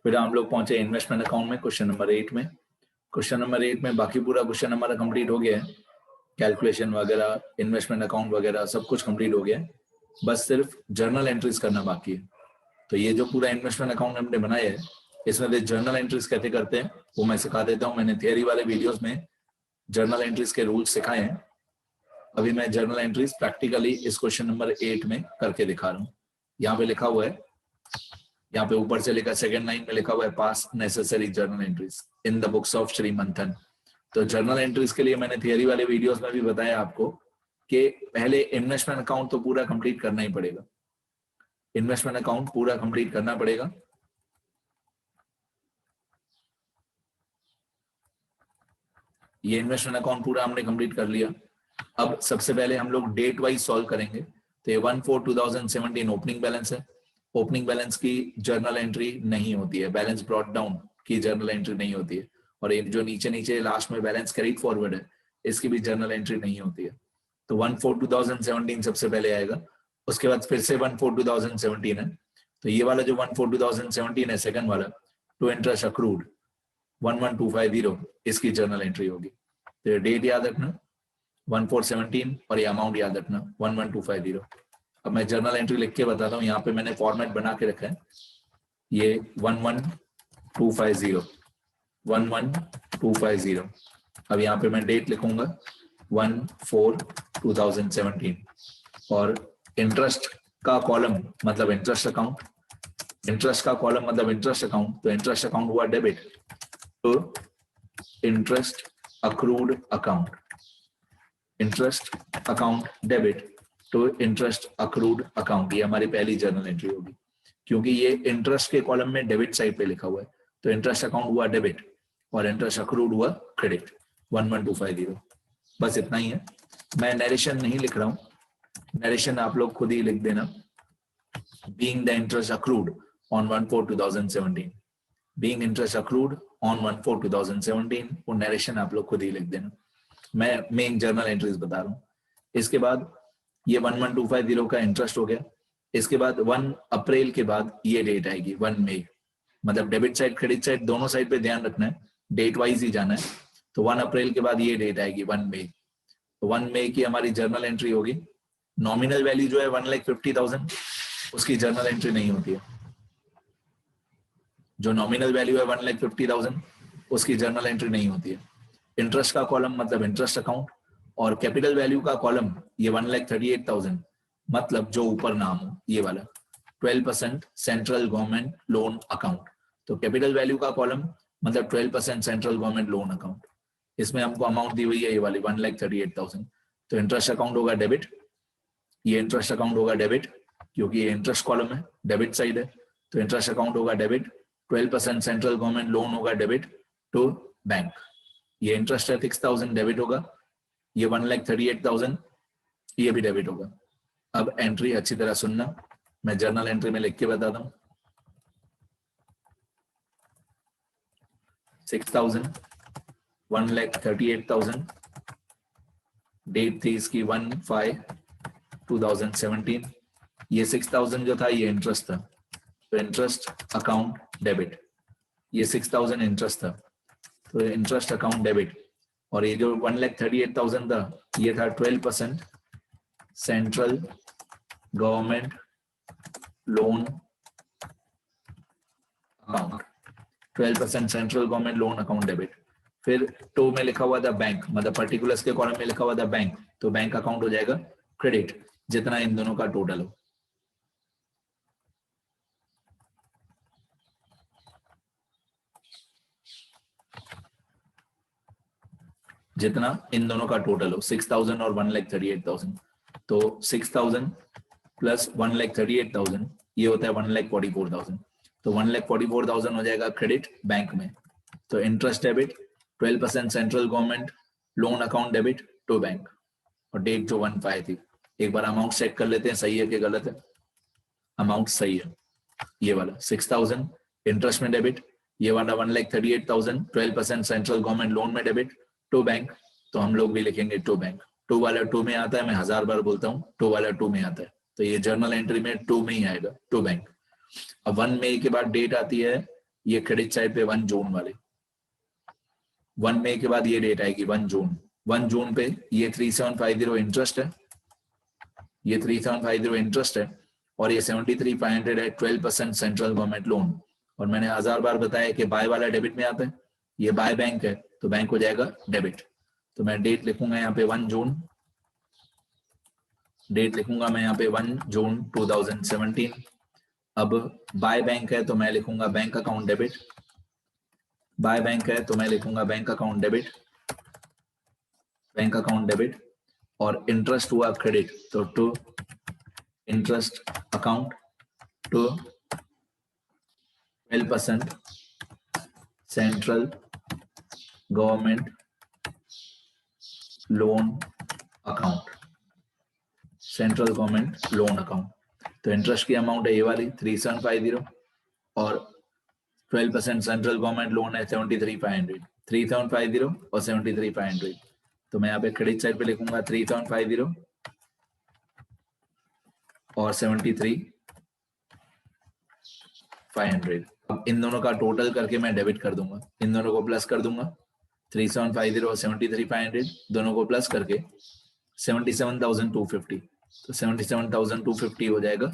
फिर हम लोग पहुंचे इन्वेस्टमेंट अकाउंट में, क्वेश्चन नंबर 8 में। क्वेश्चन नंबर 8 में बाकी पूरा क्वेश्चन हमारा कंप्लीट हो गया है, कैलकुलेशन वगैरह, इन्वेस्टमेंट अकाउंट वगैरह सब कुछ कंप्लीट हो गया है, बस सिर्फ जर्नल एंट्रीज करना बाकी है। तो ये जो पूरा इन्वेस्टमेंट अकाउंट हमने बनाया है, इसमें जर्नल एंट्रीज कैसे करते हैं वो मैं सिखा देता हूँ। मैंने थियरी वाले वीडियोस में जर्नल एंट्रीज के रूल्स सिखाए हैं, अभी मैं जर्नल एंट्रीज प्रैक्टिकली इस क्वेश्चन नंबर 8 में करके दिखा रहा हूँ। यहाँ पे लिखा हुआ है, यहाँ पे ऊपर से लिखा, सेकंड लाइन में लिखा हुआ है, पास necessary journal entries in the books of Shri मंथन। तो जर्नल एंट्रीज के लिए मैंने थियरी वाले वीडियोस में भी बताया आपको कि पहले इन्वेस्टमेंट अकाउंट तो पूरा कंप्लीट करना ही पड़ेगा, इन्वेस्टमेंट अकाउंट पूरा कंप्लीट करना पड़ेगा। ये इन्वेस्टमेंट अकाउंट पूरा हमने कंप्लीट कर लिया। अब सबसे पहले हम लोग डेट वाइज सॉल्व करेंगे। तो ये 1/4/2017 ओपनिंग बैलेंस है। ओपनिंग बैलेंस की जर्नल एंट्री नहीं होती है, बैलेंस ब्रॉट डाउन की जर्नल एंट्री नहीं होती है। और ये जो नीचे नीचे लास्ट में बैलेंस कैरीड फॉरवर्ड है, इसकी भी जर्नल एंट्री नहीं होती है। तो 1/4/2017 सबसे पहले आएगा, उसके बाद फिर से 1/4/2017 है। तो ये वाला जो 1/4/2017 है सेकंड वाला, टू इंटरेस्ट अक्रूड 11250, इसकी जर्नल एंट्री होगी। तो डेट याद रखना 1/4/17 और ये अमाउंट याद रखना 11250। अब मैं जर्नल एंट्री लिख के बताता हूँ, यहाँ पे मैंने फॉर्मेट बना के रखा है, ये 11250 11250। अब यहाँ पे मैं डेट लिखूंगा 1/4/2017 और इंटरेस्ट का कॉलम मतलब इंटरेस्ट अकाउंट, इंटरेस्ट का कॉलम मतलब इंटरेस्ट अकाउंट। तो इंटरेस्ट अकाउंट हुआ डेबिट, तो interest accrued account, interest account debit to interest accrued account, ये हमारी पहली जर्नल एंट्री होगी। क्योंकि ये इंटरेस्ट के कॉलम में डेबिट साइड पे लिखा हुआ है, तो इंटरेस्ट अकाउंट हुआ डेबिट और इंटरेस्ट अक्रूड हुआ क्रेडिट 11250। बस इतना ही है, मैं नरेशन नहीं लिख रहा हूँ, नरेशन आप लोग खुद ही लिख देना। Being the interest accrued on 1/4/2017, being interest accrued on 1/4/2017, वो नरेशन आप लोग खुद ही लिख देना। मैं मेन जर्नल एंट्रीज बता रहा हूँ। इसके बाद ये 11250 का इंटरेस्ट हो गया। इसके बाद 1 अप्रैल के बाद ये डेट आएगी 1 मई, मतलब डेबिट साइड क्रेडिट साइड दोनों साइड पे ध्यान रखना है, डेट वाइज ही जाना है। तो 1 अप्रैल के बाद ये डेट आएगी 1 मई। तो 1 मई की हमारी जर्नल एंट्री होगी। नॉमिनल वैल्यू जो है 1,50,000, उसकी जर्नल एंट्री नहीं होती है। जो नॉमिनल वैल्यू है 1,50,000, उसकी जर्नल एंट्री नहीं होती है। इंटरेस्ट का कॉलम मतलब इंटरेस्ट अकाउंट, और कैपिटल वैल्यू का कॉलम ये 1,38,000, मतलब जो ऊपर नाम हो ये वाला 12% सेंट्रल गवर्नमेंट लोन अकाउंट। तो कैपिटल वैल्यू का कॉलम मतलब 12% सेंट्रल गवर्नमेंट लोन अकाउंट, इसमें हमको अमाउंट दी हुई है ये वाली 1,38,000। तो इंटरेस्ट अकाउंट होगा डेबिट, ये इंटरेस्ट अकाउंट होगा डेबिट क्योंकि ये इंटरेस्ट कॉलम है, डेबिट साइड है। तो इंटरेस्ट अकाउंट होगा डेबिट, 12% सेंट्रल गवर्नमेंट लोन होगा डेबिट टू बैंक। ये इंटरेस्ट है 6,000 डेबिट होगा, ये 1,38,000 ये भी डेबिट होगा। अब एंट्री अच्छी तरह सुनना, मैं जर्नल एंट्री में लिख के बताता हूँ। 6,000, 1,38,000, डेट थी इसकी 1/5/2017। ये 6,000 जो था ये इंटरेस्ट था, तो इंटरेस्ट अकाउंट डेबिट, ये 6,000 इंटरेस्ट था, तो इंटरेस्ट अकाउंट डेबिट। और ये जो 1,38,000 था ये था 12% central government loan account, 12% central government loan account debit. फिर टू में लिखा हुआ था बैंक, मतलब पर्टिकुलर्स के कॉलम में लिखा हुआ था बैंक, तो बैंक अकाउंट हो जाएगा क्रेडिट, जितना इन दोनों का टोटल हो। जितना इन दोनों का टोटल हो, 6,000 और 1,38,000। तो 6,000 प्लस 1,38,000 ये होता है 1,44,000। तो 1,44,000 हो जाएगा क्रेडिट बैंक में। तो interest debit, 12% central government loan account debit to bank, और डेट जो 1/5 थी। एक बार अमाउंट चेक कर लेते हैं सही है कि गलत है। अमाउंट सही है, ये वाला 6,000 इंटरेस्ट में डेबिट, ये वाला 1,38,000 12% सेंट्रल गवर्नमेंट लोन में डेबिट टू बैंक। तो हम लोग भी लिखेंगे टू बैंक। टू वाला टू में आता है, मैं 1000 बार बोलता हूँ टू वाला टू में आता है, तो ये जर्नल एंट्री में टू में ही आएगा, टू बैंक। अब 1 मई के बाद डेट आती है ये क्रेडिट साइड पे 1 जून वाले, 1 मई के बाद ये डेट आएगी 1 जून। 1 जून पे ये 3750 इंटरेस्ट है, ये 3750 इंटरेस्ट है और ये 73,500 है 12% सेंट्रल गवर्नमेंट लोन। और मैंने 1000 बार बताया कि बाय वाला डेबिट में आता है, ये बाय बैंक है तो बैंक हो जाएगा डेबिट। तो मैं डेट लिखूंगा यहाँ पे 1 जून, डेट लिखूंगा मैं यहाँ पे 1 जून 2017। अब बाय बैंक है तो मैं लिखूंगा bank account debit, by bank है तो मैं लिखूंगा bank account debit, bank account debit. और इंटरेस्ट हुआ क्रेडिट तो to interest account to 12% central government loan account, central government loan account. तो इंटरेस्ट की अमाउंट है ये वाली 3750 और 12% सेंट्रल गवर्नमेंट लोन है 73,500, 3750 और 73,500। तो मैं यहाँ पे क्रेडिट साइड पे लिखूंगा 3750 और 73,500। अब इन दोनों का टोटल करके मैं डेबिट कर दूंगा, इन दोनों को प्लस कर दूंगा, 3750 और 73,500 दोनों को प्लस करके 77,250। तो 77,250 हो जाएगा,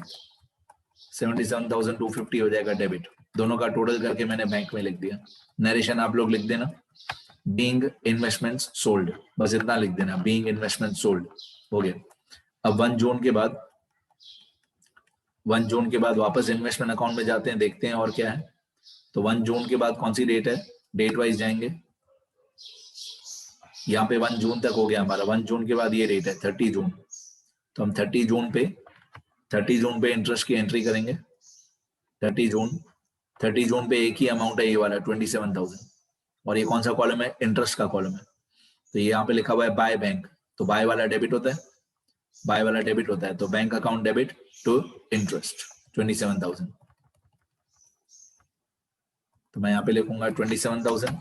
77,250 हो जाएगा डेबिट। दोनों का टोटल करके मैंने बैंक में लिख दिया। नरेशन आप लोग लिख देना, बीइंग इन्वेस्टमेंट्स सोल्ड, बस इतना लिख देना, बीइंग इन्वेस्टमेंट सोल्ड हो गया। अब 1 जून के बाद, 1 जून के बाद वापस इन्वेस्टमेंट अकाउंट में जाते हैं, देखते हैं और क्या है। तो 1 जून के बाद कौन सी डेट है, डेट वाइज जाएंगे। यहाँ पे 1 जून तक हो गया हमारा, 1 जून के बाद ये डेट है 30 जून। तो हम 30 जून पे इंटरेस्ट की एंट्री करेंगे। 30 जून पे एक ही अमाउंट है ये वाला 27,000 और ये कौन सा कॉलम है, इंटरेस्ट का कॉलम है। तो ये यहाँ पे लिखा हुआ है बाय बैंक, तो बाय वाला डेबिट होता है, बाय वाला डेबिट होता है। तो bank account debit to interest 27,000। तो मैं यहाँ पे लिखूंगा 27,000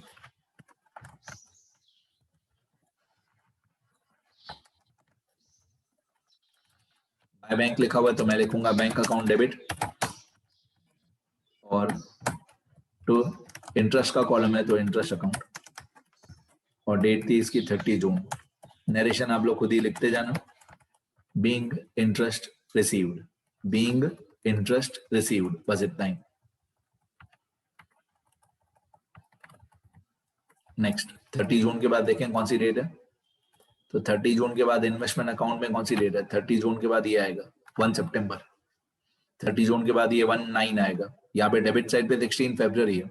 बाय बैंक लिखा हुआ है तो मैं लिखूंगा बैंक अकाउंट डेबिट और टू इंटरेस्ट का कॉलम है तो इंटरेस्ट अकाउंट और डेट थी इसकी 30 जून। नरेशन आप लोग खुद ही लिखते जाना, being interest received, being interest received, बस इतना ही। नेक्स्ट 30 जून के बाद देखें कौन सी डेट है। तो 30 जून के बाद इन्वेस्टमेंट अकाउंट में कौन सी डेट है, 30 जून के बाद ये आएगा 1 सितंबर। 30 जून के बाद ये 19 आएगा। यहाँ पे डेबिट साइड पे 16 फरवरी है,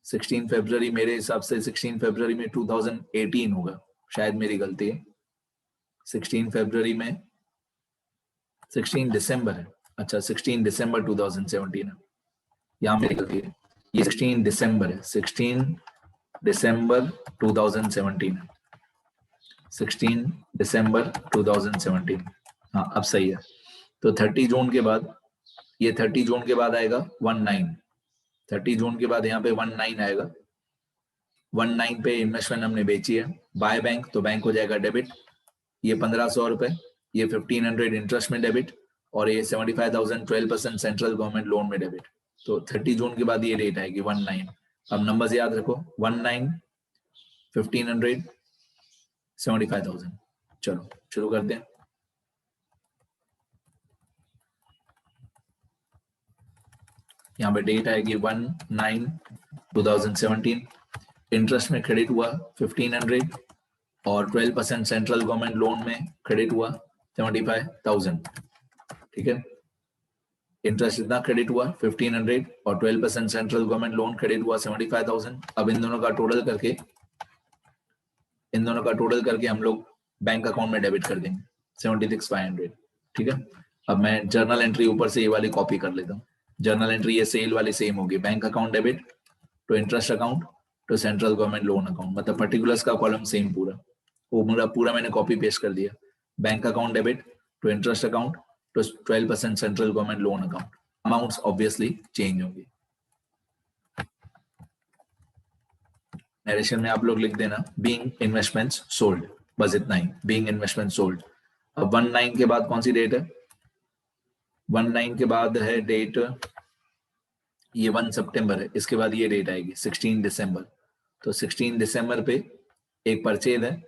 16 फरवरी मेरे हिसाब से 16 फरवरी में 2018 होगा, शायद मेरी गलती है। 16 फरवरी में 16 दिसंबर है, अच्छा 16 दिसंबर 2017 है, यहाँ मेरी गलती है, ये 16 दिसंबर है, 16 दिसंबर 2017 है, 16 दिसंबर 2017। हाँ अब सही है। तो 30 जून के बाद, ये 30 जून के बाद आएगा 19, 30 जून के बाद यहाँ पे 19 आएगा। 19 पे इन्वेस्टमेंट हमने बेची है, बाय बैंक तो बैंक हो जाएगा डेबिट, ये 1500 रुपए, ये 1500 इंटरेस्ट में डेबिट और ये 75,000 12% सेंट्रल गवर्नमेंट लोन में डेबिट। तो 30 जून के बाद ये डेट आएगी 19। अब नंबर्स याद रखो, 19, 1500, 75,000। चलो शुरू करते हैं। यहाँ पे डेट आएगी 1/9/2017। इंटरेस्ट में क्रेडिट हुआ 1500 और 12% सेंट्रल गवर्नमेंट लोन में क्रेडिट हुआ 75,000। ठीक है, इंटरेस्ट इतना क्रेडिट हुआ 1500 और 12% सेंट्रल गवर्नमेंट लोन क्रेडिट हुआ 75,000। अब इन दोनों का टोटल करके हम लोग बैंक अकाउंट में डेबिट कर देंगे 76,500। ठीक है, अब मैं जर्नल एंट्री ऊपर से ये वाली कॉपी कर लेता हूँ। जर्नल एंट्री ये सेल वाली सेम होगी, bank account debit to interest account to central government loan account, मतलब पर्टिकुलर्स का कॉलम सेम पूरा, वो पूरा मैंने कॉपी पेस्ट कर दिया। Bank account debit to interest account to 12% central government loan account, amounts obviously change होंगी। नरेशन में आप लोग लिख देना बीइंग इन्वेस्टमेंट्स सोल्ड, बस इतना ही, बीइंग इन्वेस्टमेंट सोल्ड। अब 19 के बाद कौन सी डेट है, 19 के बाद है डेट ये 1 सितंबर है, इसके बाद ये डेट आएगी 16 दिसंबर। तो 16 दिसंबर पे एक परचेज है,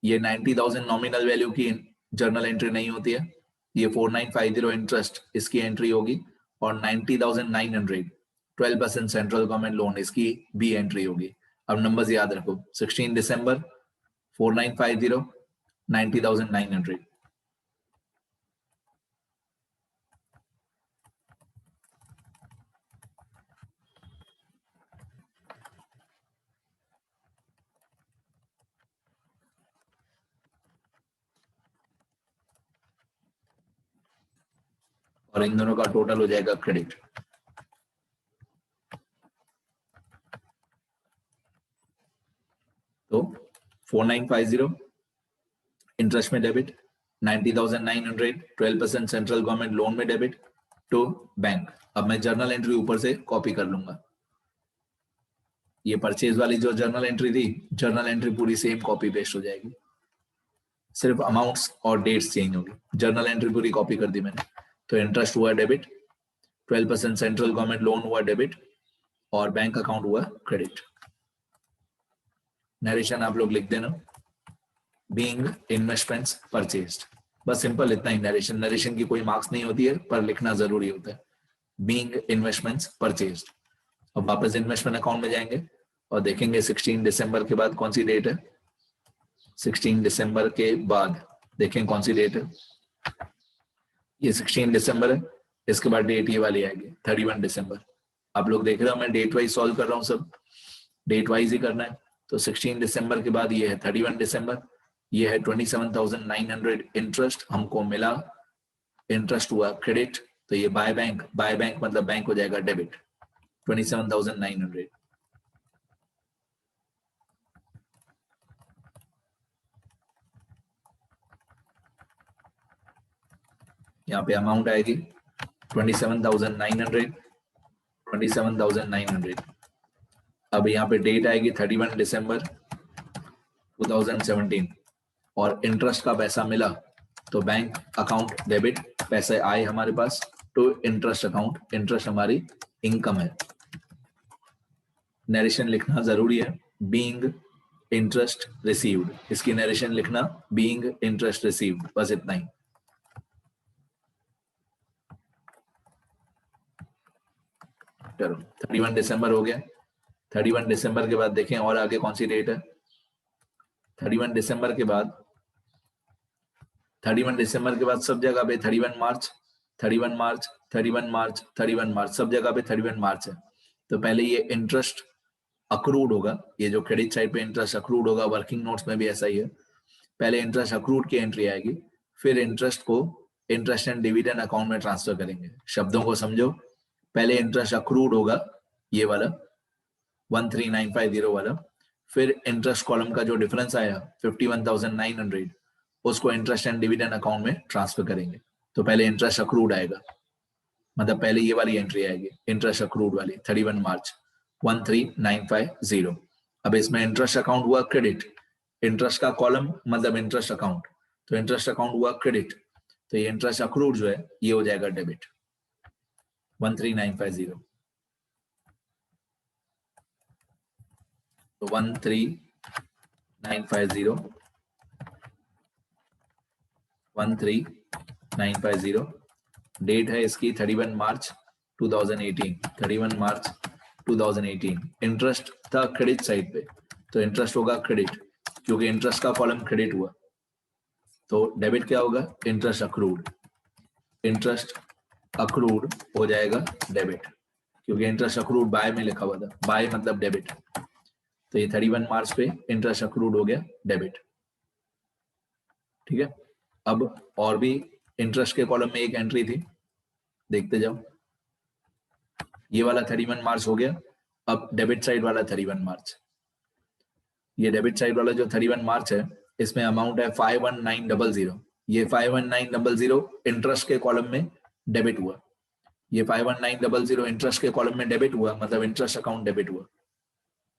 ये 90,000 नॉमिनल वैल्यू की जर्नल एंट्री नहीं होती है, ये 4950 इंटरेस्ट इसकी एंट्री होगी, और 90,900 12% सेंट्रल गवर्नमेंट लोन इसकी भी एंट्री होगी। अब नंबर्स याद रखो, 16 दिसंबर, 4950, 90,900। और इन दोनों का टोटल हो जाएगा क्रेडिट। तो 4950 इंटरेस्ट में डेबिट, 90,900 12% सेंट्रल गवर्नमेंट लोन में डेबिट टू बैंक। अब मैं जर्नल एंट्री ऊपर से कॉपी कर लूंगा, ये परचेज वाली जो जर्नल एंट्री थी, जर्नल एंट्री पूरी सेम कॉपी पेस्ट हो जाएगी, सिर्फ अमाउंट्स और डेट्स चेंज होगी। जर्नल एंट्री पूरी कॉपी कर दी मैंने। तो इंटरेस्ट हुआ डेबिट, 12% सेंट्रल गवर्नमेंट लोन हुआ डेबिट, और बैंक अकाउंट हुआ क्रेडिट। नरेशन आप लोग लिख देना, बीइंग इन्वेस्टमेंट्स परचेज्ड, बस सिंपल इतना ही नरेशन। नरेशन की कोई मार्क्स नहीं होती है, पर लिखना जरूरी होता है, बीइंग इन्वेस्टमेंट्स परचेज्ड। अब वापस इन्वेस्टमेंट अकाउंट में जाएंगे और देखेंगे 16 दिसंबर के बाद कौन सी डेट है। 16 दिसंबर के बाद देखें कौन सी डेट है, ये 16 दिसंबर है, इसके बाद डेट ये वाली आएगी 31 दिसंबर। आप लोग देख रहे हो मैं डेट वाइज सॉल्व कर रहा हूँ, सब डेट वाइज ही करना है। तो 16 दिसंबर के बाद ये है 31 दिसंबर, ये है 27,900 इंटरेस्ट हमको मिला, इंटरेस्ट हुआ क्रेडिट। तो ये बाय बैंक मतलब बैंक हो जाएगा डेबिट 27,900। यहाँ पे अमाउंट आएगी 27,900, 27,900। अब यहाँ पे डेट आएगी 31 दिसंबर 2017, और इंटरेस्ट का पैसा मिला तो बैंक अकाउंट डेबिट, पैसे आए हमारे पास तो इंटरेस्ट अकाउंट, इंटरेस्ट हमारी इनकम है। नरेशन लिखना जरूरी है, बीइंग इंटरेस्ट रिसीव्ड, इसकी नरेशन लिखना बीइंग इंटरेस्ट रिसीव्ड, बस इतना ही। चलो 31 दिसंबर हो गया। 31 दिसंबर के बाद देखें और आगे कौन सी डेट है। 31 दिसंबर के बाद, 31 दिसंबर के बाद सब जगह पे 31 मार्च, 31 मार्च, 31 मार्च, 31 मार्च, सब जगह पे 31 मार्च है। तो पहले ये इंटरेस्ट अक्रूड होगा, ये जो क्रेडिट साइड पे इंटरेस्ट अक्रूड होगा, वर्किंग नोट्स में भी ऐसा ही है, पहले इंटरेस्ट अक्रूड की एंट्री आएगी, फिर इंटरेस्ट को इंटरेस्ट एंड डिविडेंड अकाउंट में ट्रांसफर करेंगे। शब्दों को समझो, पहले इंटरेस्ट अक्रूड होगा ये वाला 13,950 वाला, फिर इंटरेस्ट कॉलम का जो डिफरेंस आया 51,900 उसको इंटरेस्ट एंड डिविडेंड अकाउंट में ट्रांसफर करेंगे। तो पहले इंटरेस्ट अक्रूड आएगा, मतलब पहले ये वाली एंट्री आएगी इंटरेस्ट अक्रूड वाली 31 मार्च 13,950। अब इसमें इंटरेस्ट अकाउंट हुआ क्रेडिट, इंटरेस्ट का कॉलम मतलब इंटरेस्ट अकाउंट, तो इंटरेस्ट अकाउंट हुआ क्रेडिट, तो ये इंटरेस्ट अक्रूड जो है ये हो जाएगा डेबिट 13,950। तो 13,950, 13,950, डेट है इसकी 31 मार्च 2018, 31 मार्च 2018। इंटरेस्ट था क्रेडिट साइड पे, तो इंटरेस्ट होगा क्रेडिट, क्योंकि इंटरेस्ट का कॉलम क्रेडिट हुआ। तो डेबिट क्या होगा, इंटरेस्ट अक्रूड, इंटरेस्ट अक्रूड हो जाएगा डेबिट, क्योंकि इंटरेस्ट अक्रूड बाय में लिखा हुआ था, बाय मतलब डेबिट। तो ये 31 मार्च पे इंटरेस्ट अक्रूड हो गया डेबिट। ठीक है, अब और भी इंटरेस्ट के कॉलम में एक एंट्री थी, देखते जाओ। ये वाला 31 मार्च हो गया। अब डेबिट साइड वाला 31 मार्च, ये डेबिट साइड वाला जो 31 मार्च है इसमें अमाउंट है 51900। ये 51900 इंटरेस्ट के कॉलम में डेबिट हुआ, ये 51900 इंटरेस्ट के कॉलम में डेबिट हुआ, मतलब इंटरेस्ट अकाउंट डेबिट हुआ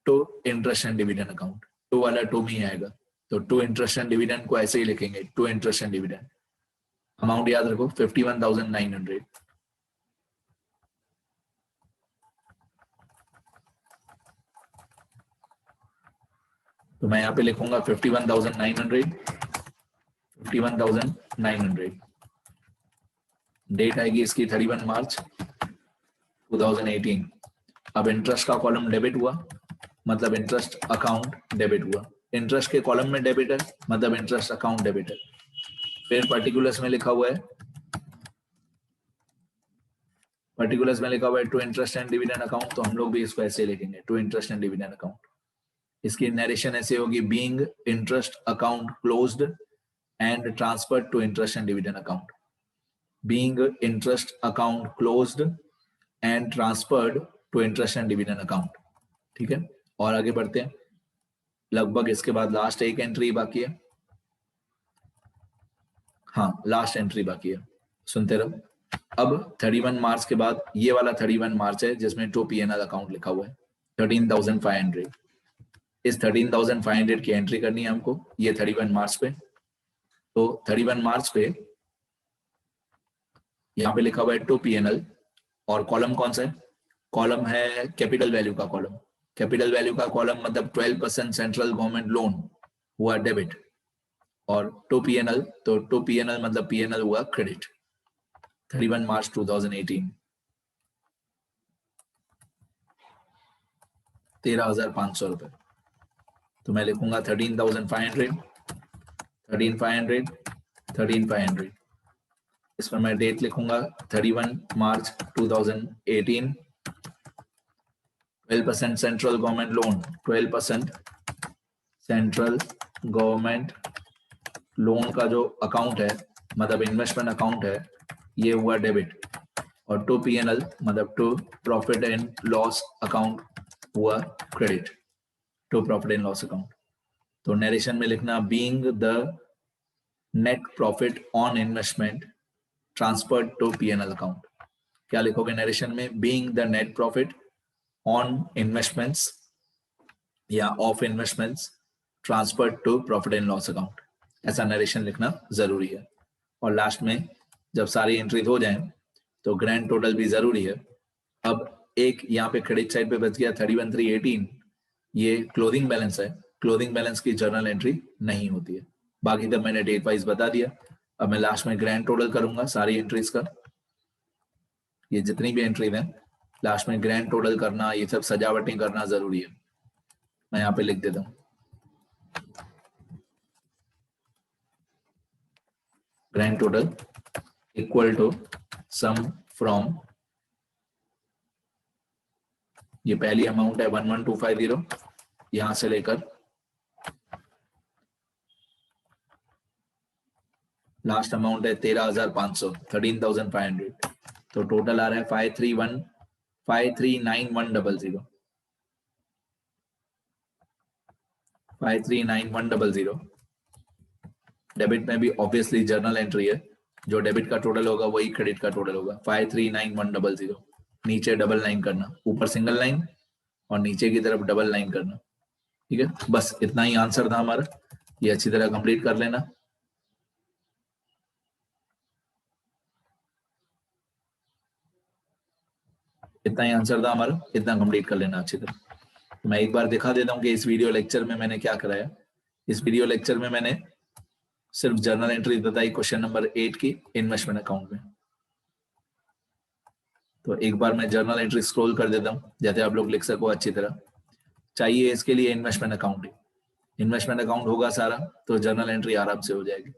to interest and dividend account. To वाला टू में आएगा, तो टू इंटरेस्ट एंड डिविडेंड को ऐसे ही लिखेंगे, to interest and dividend. Amount याद रखो 51,900। तो मैं यहाँ पे लिखूंगा 51,900, 51,900। डेट आएगी इसकी 31 मार्च 2018। अब इंटरेस्ट का कॉलम डेबिट हुआ, मतलब इंटरेस्ट अकाउंट डेबिट हुआ। इंटरेस्ट के कॉलम में डेबिट है, मतलब इंटरेस्ट अकाउंट डेबिट है। फिर पर्टिकुलर्स में लिखा हुआ है, पर्टिकुलर्स में लिखा हुआ है to interest and dividend account, तो हम लोग भी इसको ऐसे लिखेंगे, to interest and dividend account. इसकी नरेशन ऐसे होगी, being interest account closed and transferred to interest and dividend account. Being interest account closed and transferred to interest and dividend account. ठीक है, और आगे बढ़ते हैं। लगभग इसके बाद लास्ट एक एंट्री बाकी है। हाँ, लास्ट एंट्री बाकी है, सुनते रहो। अब 31 मार्च के बाद ये वाला 31 मार्च है जिसमें टू पीएनएल अकाउंट लिखा हुआ है 13,500। इस 13,500 की एंट्री करनी है हमको, ये 31 मार्च पे। तो 31 मार्च पे यहाँ पे लिखा हुआ है टू पीएनएल, और कॉलम कौन सा है? कॉलम है कैपिटल वैल्यू का कॉलम। कैपिटल वैल्यू का कॉलम मतलब 12% सेंट्रल गवर्नमेंट लोन हुआ डेबिट, और टू पीएनएल, तो टू पीएनएल मतलब पीएनएल हुआ क्रेडिट 31 मार्च 2018। 13,500 रुपए। तो मैं लिखूंगा 13,500, 13,500, 13,500। इसमें मैं डेट लिखूंगा 31 मार्च 2018। 12% central government loan, 12% central government loan का जो अकाउंट है, मतलब इन्वेस्टमेंट अकाउंट है, ये हुआ डेबिट। और टू पीएनएल मतलब to profit and loss account हुआ credit, to profit and loss account. तो नरेशन में लिखना being the net profit on investment transferred to PNL account. क्या लिखोगे नरेशन में? Being the net profit on investments या of investments transferred to profit and loss account, ऐसा narration लिखना जरूरी है। और लास्ट में जब सारी एंट्री हो जाए तो ग्रैंड टोटल भी जरूरी है। अब एक यहाँ पे क्रेडिट साइड पे बच गया 31,318, ये क्लोजिंग बैलेंस है। क्लोजिंग बैलेंस की जर्नल एंट्री नहीं होती है। बाकी तो मैंने डेट वाइज बता दिया। अब मैं लास्ट में ग्रैंड टोटल करूंगा सारी एंट्रीज का। ये जितनी भी एंट्रीज हैं लास्ट में ग्रैंड टोटल करना, ये सब सजावटें करना जरूरी है। मैं यहाँ पे लिख देता हूँ grand total equal to sum from, ये पहली अमाउंट है 11,250, यहां से लेकर लास्ट अमाउंट है 13,500, 13,500। तो टोटल आ रहा है 539,100, 539,100। डेबिट में भी ऑब्वियसली जर्नल एंट्री है, जो डेबिट का टोटल होगा वही क्रेडिट का टोटल होगा। 539,100, नीचे डबल लाइन करना, ऊपर सिंगल लाइन और नीचे की तरफ डबल लाइन करना। ठीक है, बस इतना ही आंसर था हमारा, ये अच्छी तरह कंप्लीट कर लेना। इतना ही आंसर था हमारा, इतना कंप्लीट कर लेना अच्छी तरह। तो मैं एक बार दिखा देता हूँ कि इस वीडियो लेक्चर में मैंने क्या कराया। इस वीडियो लेक्चर में मैंने सिर्फ जर्नल एंट्री बताई क्वेश्चन नंबर 8 की इन्वेस्टमेंट अकाउंट में। तो एक बार मैं जर्नल एंट्री स्क्रॉल कर देता हूँ जैसे आप लोग लिख सको अच्छी तरह। चाहिए इसके लिए इन्वेस्टमेंट अकाउंट, इन्वेस्टमेंट अकाउंट होगा सारा तो जर्नल एंट्री आराम से हो जाएगी।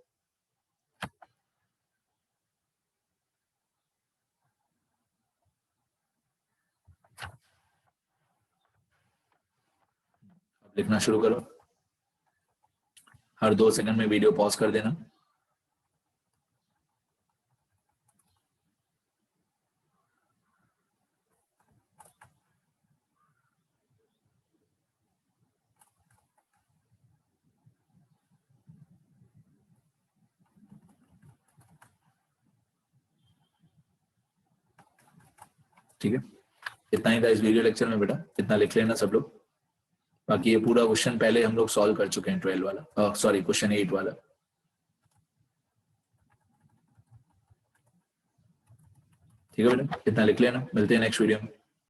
लिखना शुरू करो, हर 2 सेकंड में वीडियो पॉज कर देना। ठीक है, इतना ही था इस वीडियो लेक्चर में बेटा, इतना लिख लेना सब लोग। बाकी ये पूरा क्वेश्चन पहले हम लोग सॉल्व कर चुके हैं 12 वाला, सॉरी क्वेश्चन 8 वाला। ठीक है बेटा, इतना लिख लेना, मिलते हैं नेक्स्ट वीडियो में।